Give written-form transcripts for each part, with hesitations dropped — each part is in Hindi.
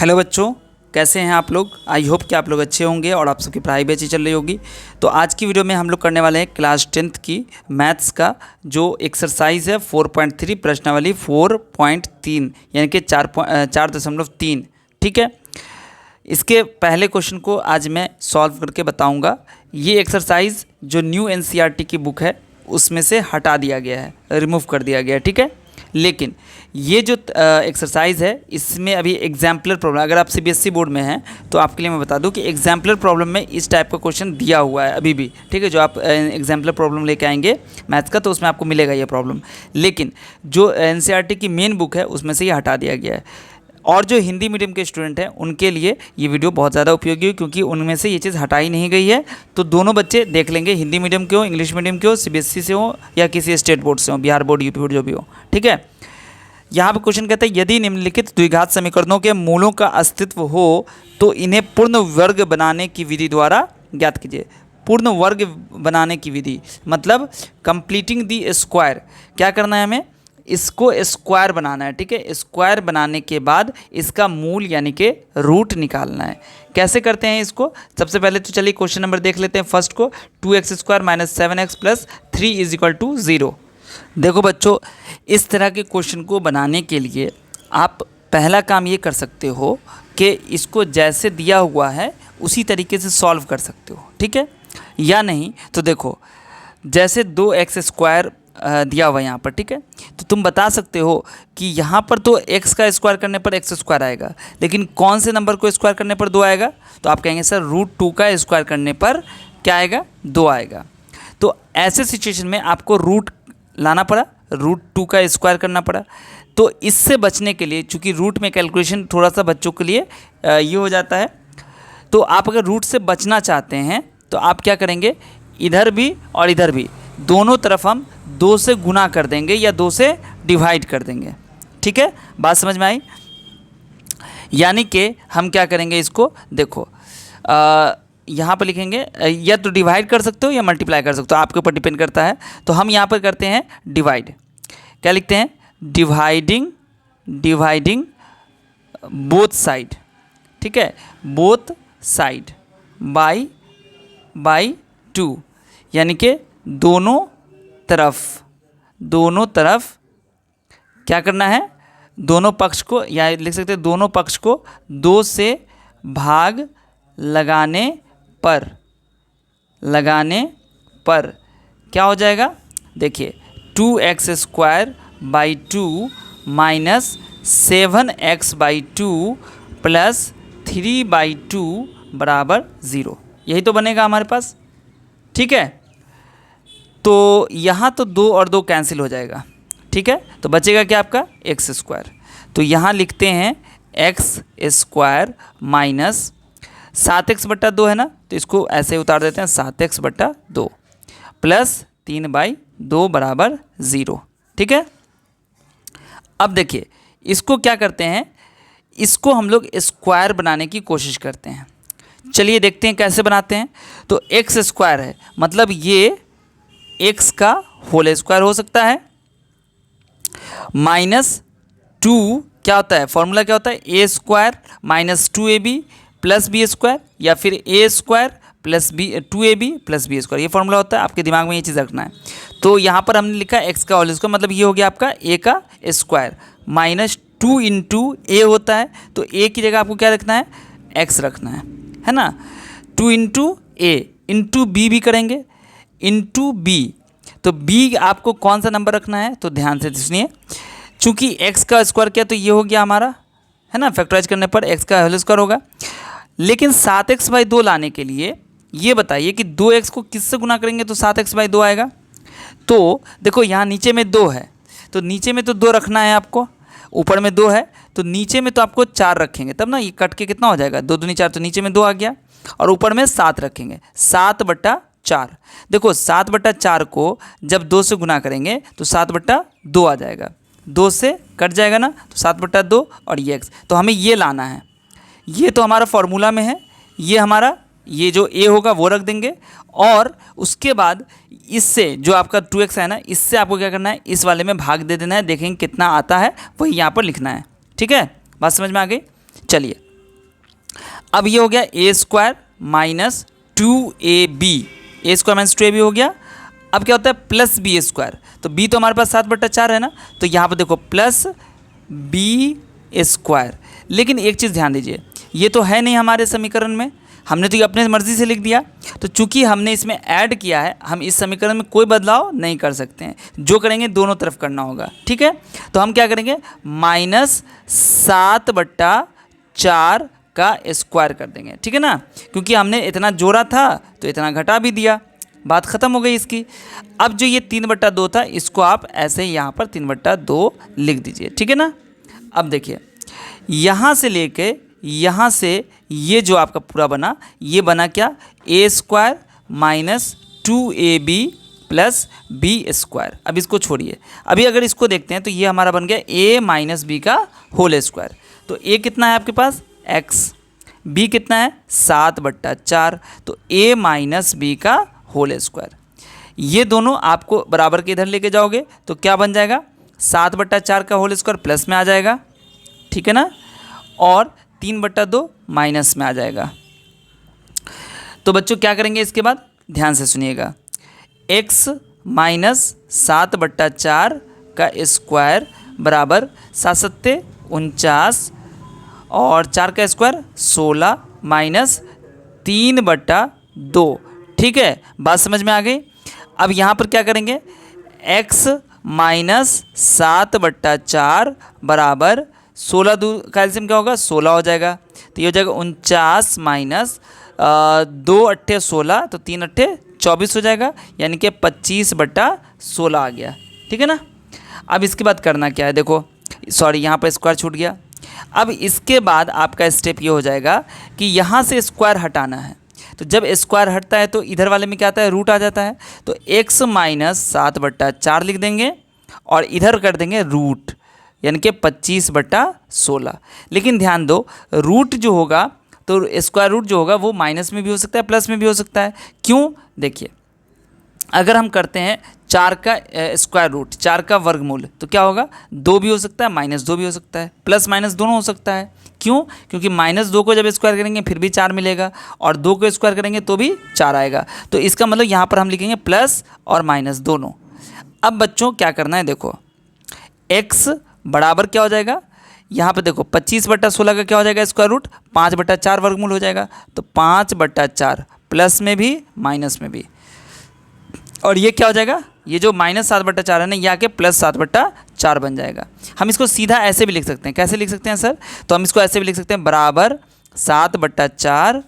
हेलो बच्चों, कैसे हैं आप लोग। आई होप कि आप लोग अच्छे होंगे और आप सबकी पढ़ाई भी अच्छी चल रही होगी। तो आज की वीडियो में हम लोग करने वाले हैं क्लास 10th की मैथ्स का जो एक्सरसाइज है 4.3 प्रश्नावली 4.3 यानी कि 4.3। ठीक है, इसके पहले क्वेश्चन को आज मैं सॉल्व करके बताऊंगा। ये एक्सरसाइज जो न्यू एनसीईआरटी की बुक है उसमें से हटा दिया गया है, रिमूव कर दिया गया है। ठीक है, लेकिन ये जो एक्सरसाइज है इसमें अभी एग्जाम्पलर प्रॉब्लम, अगर आप सीबीएसई बोर्ड में हैं तो आपके लिए मैं बता दूं कि एग्जाम्पलर प्रॉब्लम में इस टाइप का क्वेश्चन दिया हुआ है अभी भी। ठीक है, जो आप एग्जाम्पलर प्रॉब्लम लेके आएंगे मैथ्स का तो उसमें आपको मिलेगा ये प्रॉब्लम, लेकिन जो एनसीईआरटी की मेन बुक है उसमें से ये हटा दिया गया है। और जो हिंदी मीडियम के स्टूडेंट हैं उनके लिए ये वीडियो बहुत ज़्यादा उपयोगी है, क्योंकि उनमें से ये चीज़ हटाई नहीं गई है। तो दोनों बच्चे देख लेंगे, हिंदी मीडियम के हो, इंग्लिश मीडियम के हो, सीबीएसई से हो या किसी स्टेट बोर्ड से हो, बिहार बोर्ड, यूपी बोर्ड, जो भी हो। ठीक है, यहाँ पे क्वेश्चन कहता है यदि निम्नलिखित द्विघात समीकरणों के मूलों का अस्तित्व हो तो इन्हें पूर्ण वर्ग बनाने की विधि द्वारा ज्ञात कीजिए। पूर्ण वर्ग बनाने की विधि मतलब कंप्लीटिंग दी स्क्वायर। क्या करना है हमें, इसको स्क्वायर बनाना है। ठीक है, स्क्वायर बनाने के बाद इसका मूल यानी कि रूट निकालना है। कैसे करते हैं इसको, सबसे पहले तो चलिए क्वेश्चन नंबर देख लेते हैं फर्स्ट को। 2x² - 7x + 3 = 0। देखो बच्चों, इस तरह के क्वेश्चन को बनाने के लिए आप पहला काम ये कर सकते हो कि इसको जैसे दिया हुआ है उसी तरीके से सॉल्व कर सकते हो। ठीक है, या नहीं तो देखो जैसे 2x² दिया हुआ है यहाँ पर। ठीक है, तो तुम बता सकते हो कि यहाँ पर तो x का स्क्वायर करने पर x² आएगा, लेकिन कौन से नंबर को स्क्वायर करने पर 2 आएगा, तो आप कहेंगे सर √2 का स्क्वायर करने पर क्या आएगा, 2 आएगा। तो ऐसे सिचुएशन में आपको रूट लाना पड़ा, √2 का स्क्वायर करना पड़ा। तो इससे बचने के लिए, चूँकि रूट में कैलकुलेशन थोड़ा सा बच्चों के लिए ये हो जाता है, तो आप अगर रूट से बचना चाहते हैं तो आप क्या करेंगे, इधर भी और इधर भी दोनों तरफ हम 2 से गुना कर देंगे या 2 से डिवाइड कर देंगे। ठीक है, बात समझ में आई। यानी कि हम क्या करेंगे, इसको देखो यहाँ पर लिखेंगे, या तो डिवाइड कर सकते हो या मल्टीप्लाई कर सकते हो, आपके ऊपर डिपेंड करता है। तो हम यहाँ पर करते हैं डिवाइड। क्या लिखते हैं, डिवाइडिंग बोथ साइड। ठीक है, बोथ साइड बाई 2, यानी कि दोनों तरफ क्या करना है, दोनों पक्ष को, या लिख सकते हैं दोनों पक्ष को 2 से भाग लगाने पर क्या हो जाएगा, देखिए 2x² / 2 - 7x/2 + 3/2 = 0। यही तो बनेगा हमारे पास। ठीक है, तो यहाँ तो 2 और 2 कैंसिल हो जाएगा। ठीक है, तो बचेगा क्या आपका x²। तो यहाँ लिखते हैं x² - 7x/2 है ना, तो इसको ऐसे उतार देते हैं 7x/2 + 3/2 = 0। ठीक है, अब देखिए इसको क्या करते हैं, इसको हम लोग स्क्वायर बनाने की कोशिश करते हैं। चलिए देखते हैं कैसे बनाते हैं। तो x² है, मतलब ये x का होल स्क्वायर हो सकता है, -2 क्या होता है, फॉर्मूला क्या होता है, a² - 2ab + b², या फिर a² + 2ab + b², ये फॉर्मूला होता है। आपके दिमाग में ये चीज़ रखना है। तो यहाँ पर हमने लिखा x का होल स्क्वायर, मतलब ये हो गया आपका a का स्क्वायर, -2 × a होता है, तो a की जगह आपको क्या रखना है, x रखना है ना। 2 × a × b भी करेंगे, × b, तो b आपको कौन सा नंबर रखना है, तो ध्यान से सुनिए। चूँकि x का स्क्वायर किया तो ये हो गया हमारा, है ना, फैक्टराइज करने पर x का होल स्क्वायर होगा। लेकिन 7x/2 लाने के लिए ये बताइए कि 2x को किससे गुना करेंगे तो 7x/2 आएगा। तो देखो यहाँ नीचे में 2 है, तो नीचे में तो 2 रखना है आपको, ऊपर में 2 है तो नीचे में तो आपको 4 रखेंगे, तब ना ये कट के कितना हो जाएगा, 2 दूनी 4, तो नीचे में 2 आ गया, और ऊपर में 7 रखेंगे, 7/4। देखो 7/4 को जब 2 से गुना करेंगे तो 7/2 आ जाएगा, 2 से कट जाएगा ना, तो 7/2 और ये x, तो हमें ये लाना है। ये तो हमारा फॉर्मूला में है, ये हमारा ये जो a होगा वो रख देंगे, और उसके बाद इससे जो आपका 2x है ना, इससे आपको क्या करना है, इस वाले में भाग दे देना है, देखेंगे कितना आता है वही यहाँ पर लिखना है। ठीक है, बात समझ में आ गई। चलिए अब ये हो गया ए स्क्वायर माइनस 2ab, ए स्क्वायर माइनस 2ab हो गया। अब क्या होता है प्लस बी स्क्वायर, तो बी तो हमारे पास 7/4 है ना, तो यहाँ पर देखो प्लस बी स्क्वायर। लेकिन एक चीज़ ध्यान दीजिए, ये तो है नहीं हमारे समीकरण में, हमने तो ये अपने मर्ज़ी से लिख दिया। तो चूंकि हमने इसमें ऐड किया है, हम इस समीकरण में कोई बदलाव नहीं कर सकते हैं, जो करेंगे दोनों तरफ करना होगा, ठीक है। तो हम क्या करेंगे -7/4 का स्क्वायर कर देंगे, ठीक है ना, क्योंकि हमने इतना जोड़ा था तो इतना घटा भी दिया, बात ख़त्म हो गई इसकी। अब जो ये 3/2 था, इसको आप ऐसे यहाँ पर 3/2 लिख दीजिए, ठीक है ना। अब देखिए यहाँ से लेके यहाँ से ये जो आपका पूरा बना, ये बना क्या, A square minus 2ab plus B square. अब इसको छोड़िए, अभी अगर इसको देखते हैं तो ये हमारा बन गया a माइनस बी का होल स्क्वायर। तो a कितना है आपके पास x, b कितना है 7/4, तो a माइनस बी का होल स्क्वायर। ये दोनों आपको बराबर के इधर लेके जाओगे तो क्या बन जाएगा 7/4 का होल स्क्वायर प्लस में आ जाएगा, ठीक है ना, और 3/2 माइनस में आ जाएगा। तो बच्चों क्या करेंगे इसके बाद, ध्यान से सुनिएगा, x माइनस 7/4 का स्क्वायर बराबर 7×7 49 और 4 का स्क्वायर 16 माइनस 3/2, ठीक है, बात समझ में आ गई। अब यहाँ पर क्या करेंगे, x माइनस 7/4 बराबर 16 का एलसीएम क्या होगा 16 हो जाएगा, तो ये हो जाएगा 49 माइनस 2×8 16, तो 3×8 24 हो जाएगा, यानी कि 25/16 आ गया, ठीक है ना। अब इसके बाद करना क्या है, देखो सॉरी यहाँ पर स्क्वायर छूट गया। अब इसके बाद आपका स्टेप ये हो जाएगा कि यहाँ से स्क्वायर हटाना है, तो जब स्क्वायर हटता है तो इधर वाले में क्या आता है रूट आ जाता है, तो x माइनस 7/4 लिख देंगे और इधर कर देंगे रूट, यानी कि 25/16। लेकिन ध्यान दो रूट जो होगा तो स्क्वायर रूट जो होगा वो माइनस में भी हो सकता है प्लस में भी हो सकता है। क्यों, देखिए अगर हम करते हैं 4 का स्क्वायर रूट, 4 का वर्गमूल, तो क्या होगा 2 भी हो सकता है -2 भी हो सकता है, प्लस माइनस दोनों हो सकता है। क्यों, क्योंकि -2 को जब स्क्वायर करेंगे फिर भी 4 मिलेगा और 2 को स्क्वायर करेंगे तो भी 4 आएगा, तो इसका मतलब यहाँ पर हम लिखेंगे प्लस और माइनस दोनों। अब बच्चों क्या करना है, देखो x बराबर क्या हो जाएगा, यहाँ पे देखो 25/16 का क्या हो जाएगा स्क्वायर रूट 5/4 वर्गमूल हो जाएगा, तो 5/4 प्लस में भी माइनस में भी, और ये क्या हो जाएगा, ये जो -7/4 है ना ये आके +7/4 बन जाएगा। हम इसको सीधा ऐसे भी लिख सकते हैं, कैसे लिख सकते हैं सर, तो हम इसको ऐसे भी लिख सकते हैं बराबर 7/4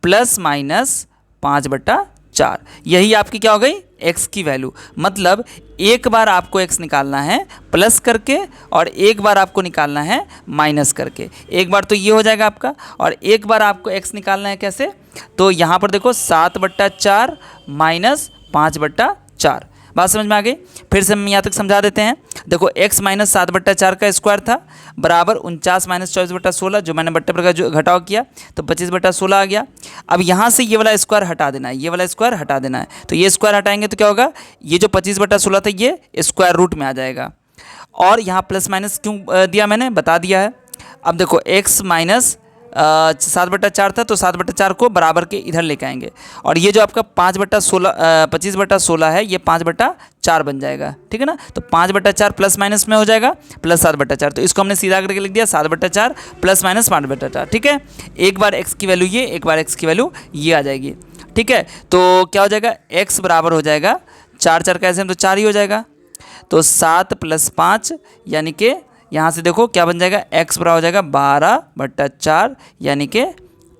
प्लस माइनस 5/4, यही आपकी क्या हो गई x की वैल्यू। मतलब एक बार आपको x निकालना है प्लस करके और एक बार आपको निकालना है माइनस करके। एक बार तो ये हो जाएगा आपका और एक बार आपको x निकालना है कैसे, तो यहाँ पर देखो 7/4 माइनस 5/4, बात समझ में आ गई। फिर से हम यहाँ तक समझा देते हैं, देखो x माइनस 7/4 का स्क्वायर था बराबर 49 माइनस 24/16, जो मैंने बट्टे पर का जो घटाव किया तो 25/16 आ गया। अब यहाँ से ये वाला स्क्वायर हटा देना है, ये वाला स्क्वायर हटा देना है, तो ये स्क्वायर हटाएंगे तो क्या होगा, ये जो 25/16 था ये स्क्वायर रूट में आ जाएगा। और यहाँ प्लस माइनस क्यों दिया मैंने बता दिया है। अब देखो x माइनस 7/4 था तो 7/4 को बराबर के इधर लेके आएंगे और ये जो आपका 25/16 है ये 5/4 बन जाएगा, ठीक है ना। तो 5/4 प्लस माइनस में हो जाएगा प्लस 7/4, तो इसको हमने सीधा करके लिख दिया 7/4 प्लस माइनस 5/4, ठीक है। एक बार x की वैल्यू ये, एक बार x की वैल्यू ये आ जाएगी, ठीक है। तो क्या हो जाएगा x बराबर हो जाएगा 4 कैसे हम तो 4 ही हो जाएगा, तो 7 + 5 यानी कि यहाँ से देखो क्या बन जाएगा x बराबर हो जाएगा 12/4 यानी कि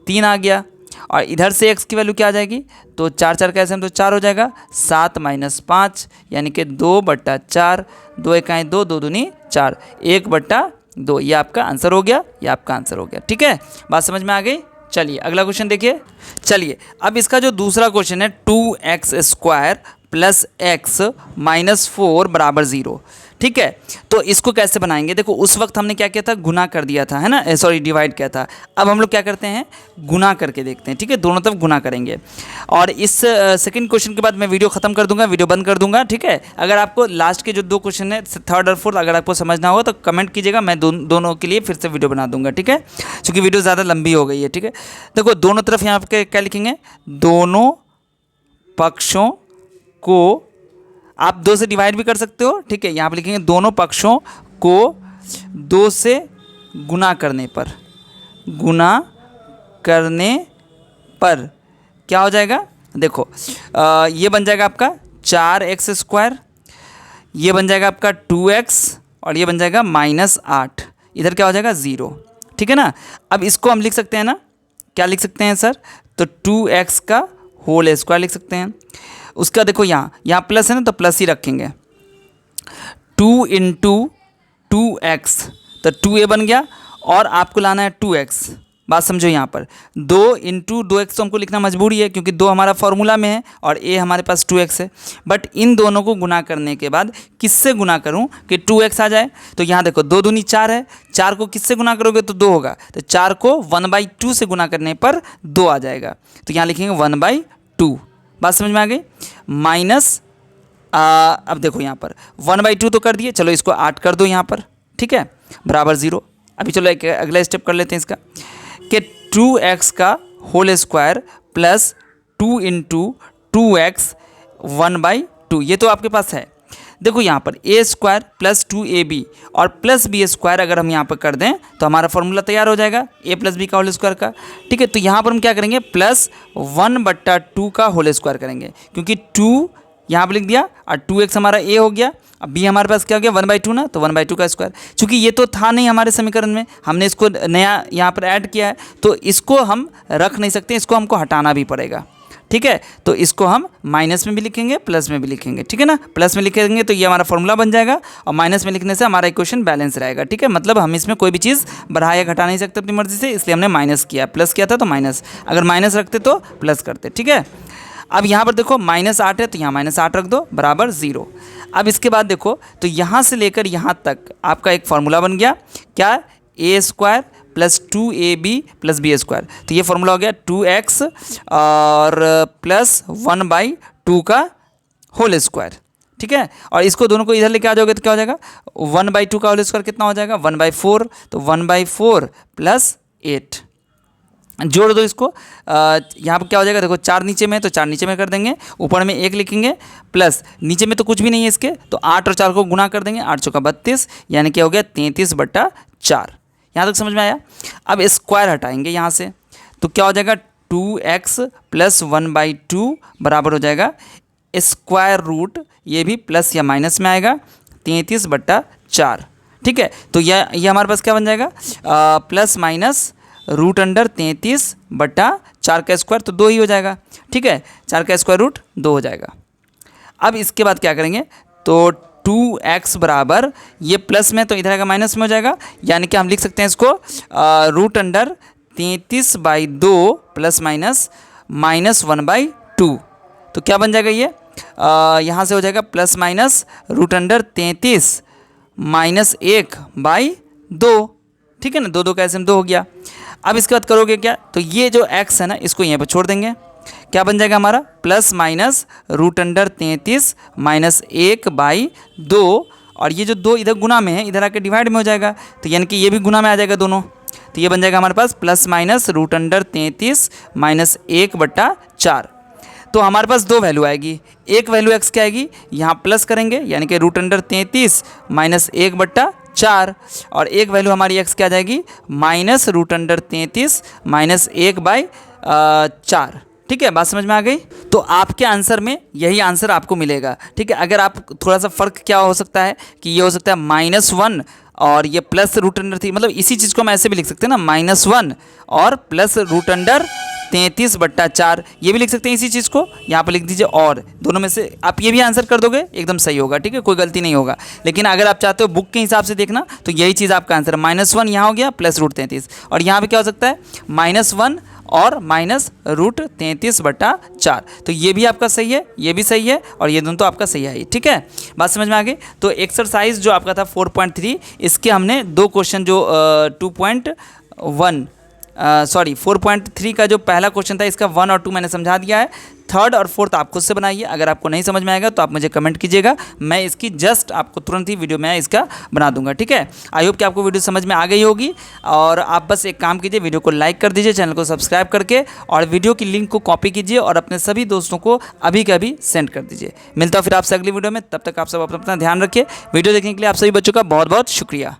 3 आ गया। और इधर से x की वैल्यू क्या आ जाएगी, तो 4 कैसे हम तो 4 हो जाएगा, 7 - 5 यानी कि 2/4, 2 1 2, 2 दूनी 4, 1/2, ये आपका आंसर हो गया, ये आपका आंसर हो गया, ठीक है। बात समझ में आ गई। चलिए अगला क्वेश्चन देखिए। चलिए अब इसका जो दूसरा क्वेश्चन है 2x² + x - 4 = 0, ठीक है। तो इसको कैसे बनाएंगे, देखो उस वक्त हमने क्या किया था, गुना कर दिया था, है ना, सॉरी डिवाइड किया था। अब हम लोग क्या करते हैं, गुना करके देखते हैं, ठीक है, दोनों तरफ गुना करेंगे। और इस सेकंड क्वेश्चन के बाद मैं वीडियो खत्म कर दूंगा, वीडियो बंद कर दूंगा, ठीक है। अगर आपको लास्ट के जो 2 क्वेश्चन है, थर्ड और फोर्थ, अगर आपको समझना हो तो कमेंट कीजिएगा, मैं दोनों के लिए फिर से वीडियो बना दूंगा, ठीक है, क्योंकि वीडियो ज़्यादा लंबी हो गई है, ठीक है। देखो दोनों तरफ यहाँ पे क्या लिखेंगे, दोनों पक्षों को आप 2 से डिवाइड भी कर सकते हो, ठीक है। यहाँ पे लिखेंगे दोनों पक्षों को 2 से गुना करने पर, गुना करने पर क्या हो जाएगा, देखो ये बन जाएगा आपका 4x², ये बन जाएगा आपका 2x, और ये बन जाएगा -8, इधर क्या हो जाएगा 0, ठीक है ना। अब इसको हम लिख सकते हैं ना, क्या लिख सकते हैं सर, तो 2x का होल स्क्वायर लिख सकते हैं। उसका देखो यहाँ प्लस है ना, तो प्लस ही रखेंगे, 2 × 2x, तो 2a बन गया, और आपको लाना है 2x, बात समझो। यहाँ पर 2 × 2x तो हमको लिखना मजबूरी है, क्योंकि 2 हमारा फॉर्मूला में है और a हमारे पास 2x है। बट इन दोनों को गुना करने के बाद किससे गुना करूँ कि 2x आ जाए, तो यहाँ देखो 2 दूनी 4 है, 4 को किससे गुना करोगे तो 2 होगा, तो 4 को 1/2 से गुना करने पर 2 आ जाएगा, तो यहाँ लिखेंगे 1/2, बात समझ में आ गई। माइनस अब देखो यहाँ पर 1/2 तो कर दिए, चलो इसको 8 कर दो यहाँ पर, ठीक है, बराबर 0। अभी चलो एक अगला स्टेप कर लेते हैं इसका, कि 2x का होल स्क्वायर प्लस 2 × 2x 1/2, ये तो आपके पास है। देखो यहाँ पर a² + 2ab और प्लस b² अगर हम यहाँ पर कर दें तो हमारा फॉर्मूला तैयार हो जाएगा a + b का होल स्क्वायर का, ठीक है। तो यहाँ पर हम क्या करेंगे, +1/2 का होल स्क्वायर करेंगे, क्योंकि 2 यहाँ पर लिख दिया और 2x हमारा a हो गया, अब b हमारे पास क्या हो गया 1/2 ना, तो 1/2 का स्क्वायर। चूँकि ये तो था नहीं हमारे समीकरण में, हमने इसको नया यहाँ पर ऐड किया है, तो इसको हम रख नहीं सकते, इसको हमको हटाना भी पड़ेगा, ठीक है। तो इसको हम माइनस में भी लिखेंगे, प्लस में भी लिखेंगे, ठीक है ना। प्लस में लिखेंगे तो ये हमारा फॉर्मूला बन जाएगा, और माइनस में लिखने से हमारा इक्वेशन बैलेंस रहेगा, ठीक है। मतलब हम इसमें कोई भी चीज़ बढ़ा या घटा नहीं सकते अपनी मर्जी से, इसलिए हमने माइनस किया, प्लस किया था तो माइनस, अगर माइनस रखते तो प्लस करते, ठीक है। अब यहाँ पर देखो -8 है, तो यहाँ -8 रख दो, बराबर 0। अब इसके बाद देखो, तो यहाँ से लेकर यहाँ तक आपका एक फार्मूला बन गया, क्या, a² + 2ab + b², तो ये फार्मूला हो गया 2x और प्लस 1/2 का होल स्क्वायर, ठीक है। और इसको दोनों को इधर लेके आ जाओगे तो क्या हो जाएगा, 1/2 का होल स्क्वायर कितना हो जाएगा, 1/4, तो 1/4 + 8, जोड़ दो इसको, यहाँ पर क्या हो जाएगा, देखो 4 नीचे में, तो 4 नीचे में कर देंगे, ऊपर में 1 लिखेंगे, प्लस नीचे में तो कुछ भी नहीं है इसके, तो 8 और 4 को गुना कर देंगे, 8 × 32, यानी क्या हो गया 33/4। यहाँ तक समझ में आया। अब स्क्वायर हटाएंगे यहाँ से, तो क्या हो जाएगा, 2x + 1/2 बराबर हो जाएगा स्क्वायर रूट, ये भी प्लस या माइनस में आएगा, 33/4, ठीक है। तो ये हमारे पास क्या बन जाएगा, +- √33/4 का स्क्वायर, तो 2 ही हो जाएगा, ठीक है, 4 का स्क्वायर रूट 2 हो जाएगा। अब इसके बाद क्या करेंगे, तो 2x बराबर, ये प्लस में तो इधर आएगा माइनस में हो जाएगा, यानी कि हम लिख सकते हैं इसको √33/2 ± -1/2, तो क्या बन जाएगा ये, यहाँ से हो जाएगा ±√33 -1/2, ठीक है ना, 2 का ऐसे में 2 हो गया। अब इसके बाद करोगे क्या, तो ये जो x है ना, इसको यहाँ पर छोड़ देंगे, क्या बन जाएगा हमारा, ±√33 -1/2, और ये जो 2 इधर गुना में है, इधर आके डिवाइड में हो जाएगा, तो यानी कि ये भी गुना में आ जाएगा दोनों, तो ये बन जाएगा हमारे पास ±√33 -1/4। तो हमारे पास 2 वैल्यू आएगी, एक वैल्यू x क्या आएगी, यहाँ प्लस करेंगे, यानी कि √33 -1/4, और एक वैल्यू हमारी x क्या आ जाएगी, -√33 -1/4, ठीक है, बात समझ में आ गई। तो आपके आंसर में यही आंसर आपको मिलेगा, ठीक है। अगर आप थोड़ा सा फ़र्क क्या हो सकता है कि ये हो सकता है -1 और ये +√33, मतलब इसी चीज़ को हम ऐसे भी लिख सकते हैं ना, -1 और +√33/4, ये भी लिख सकते हैं इसी चीज़ को, यहाँ पर लिख दीजिए, और दोनों में से आप ये भी आंसर कर दोगे एकदम सही होगा, ठीक है, कोई गलती नहीं होगा। लेकिन अगर आप चाहते हो बुक के हिसाब से देखना, तो यही चीज़ आपका आंसर है, -1 यहाँ हो गया +√33, और यहाँ पे क्या हो सकता है, -1 और माइनस √33/4। तो ये भी आपका सही है, ये भी सही है और ये दोनों तो आपका सही है। ठीक है, बात समझ में आ गई। तो एक्सरसाइज जो आपका था 4.3, इसके हमने दो क्वेश्चन जो 4.3 का जो पहला क्वेश्चन था इसका 1 और 2 मैंने समझा दिया है। थर्ड और फोर्थ आप खुद से बनाइए। अगर आपको नहीं समझ में आएगा तो आप मुझे कमेंट कीजिएगा, मैं इसकी जस्ट आपको तुरंत ही वीडियो में इसका बना दूंगा। ठीक है, आई होप कि आपको वीडियो समझ में आ गई होगी। और आप बस एक काम कीजिए, वीडियो को लाइक कर दीजिए, चैनल को सब्सक्राइब करके, और वीडियो की लिंक को कॉपी कीजिए और अपने सभी दोस्तों को अभी के अभी सेंड कर दीजिए। मिलता हूँ फिर आपसे अगली वीडियो में, तब तक आप सब अपना ध्यान रखिए। वीडियो देखने के लिए आप सभी बच्चों का बहुत बहुत शुक्रिया।